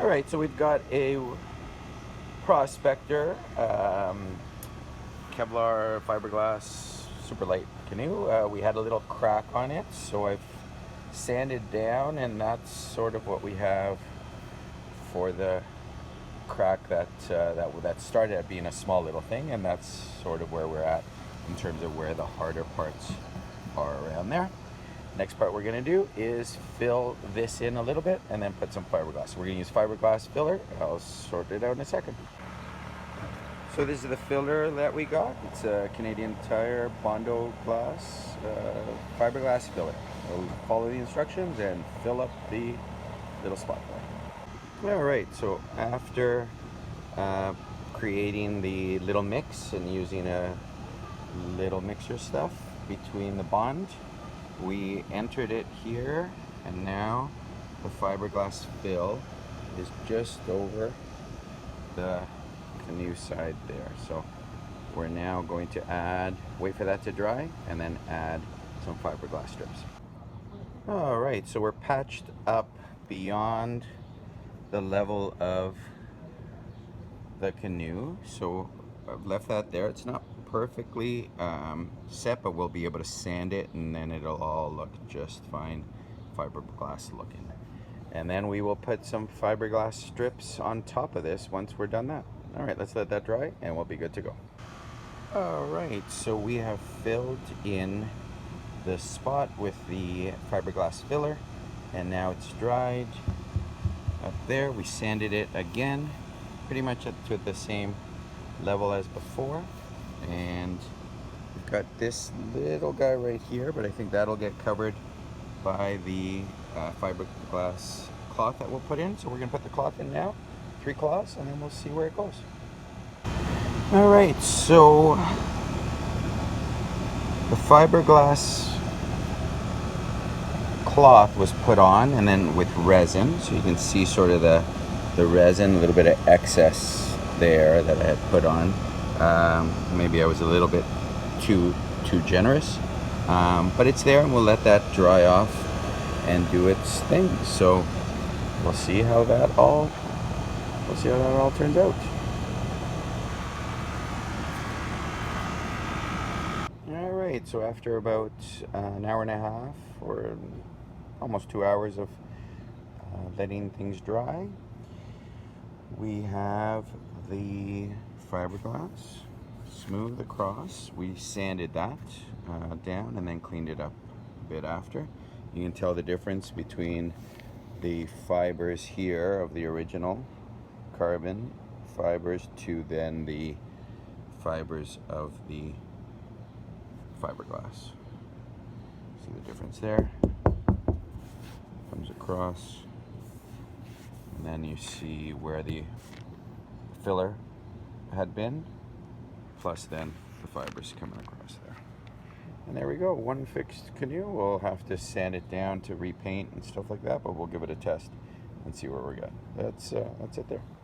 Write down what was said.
All right, so we've got a Prospector Kevlar fiberglass super light canoe. We had a little crack on it, so I've sanded down, and that's sort of what we have for the crack that started at being a small little thing, and that's sort of where we're at in terms of where the harder parts are around there. Next part we're going to do is fill this in a little bit and then put some fiberglass. So we're going to use fiberglass filler. I'll sort it out in a second. So this is the filler that we got. It's a Canadian Tire Bondo glass fiberglass filler. We'll follow the instructions and fill up the little spot there. All right, so after creating the little mix and using a little mixer stuff between the bond, we entered it here, and now the fiberglass fill is just over the canoe side there. So we're now going to wait for that to dry, and then add some fiberglass strips. All right, so we're patched up beyond the level of the canoe. So I've left that there. It's not perfectly set, but we'll be able to sand it, and then it'll all look just fine, fiberglass looking. And then we will put some fiberglass strips on top of this once we're done that. All right, let's let that dry and we'll be good to go. All right, so we have filled in the spot with the fiberglass filler, and now it's dried up there. We sanded it again, pretty much up to the same level as before. And we've got this little guy right here, but I think that'll get covered by the fiberglass cloth that we'll put in. So we're gonna put the cloth in now, 3 cloths, and then we'll see where it goes. All right, so the fiberglass cloth was put on, and then with resin, so you can see sort of the resin, a little bit of excess there that I had put on. Maybe I was a little bit too generous, but it's there, and we'll let that dry off and do its thing. So we'll see how that all turns out. All right, so after about an hour and a half or almost 2 hours of letting things dry, we have the fiberglass smooth across. We sanded that down and then cleaned it up a bit after. You can tell the difference between the fibers here of the original carbon fibers to then the fibers of the fiberglass. See the difference there? Comes across, and then you see where the filler had been, plus then the fibers coming across there. And there we go, one fixed canoe. We'll have to sand it down to repaint and stuff like that, but we'll give it a test and see where we're at. That's it there.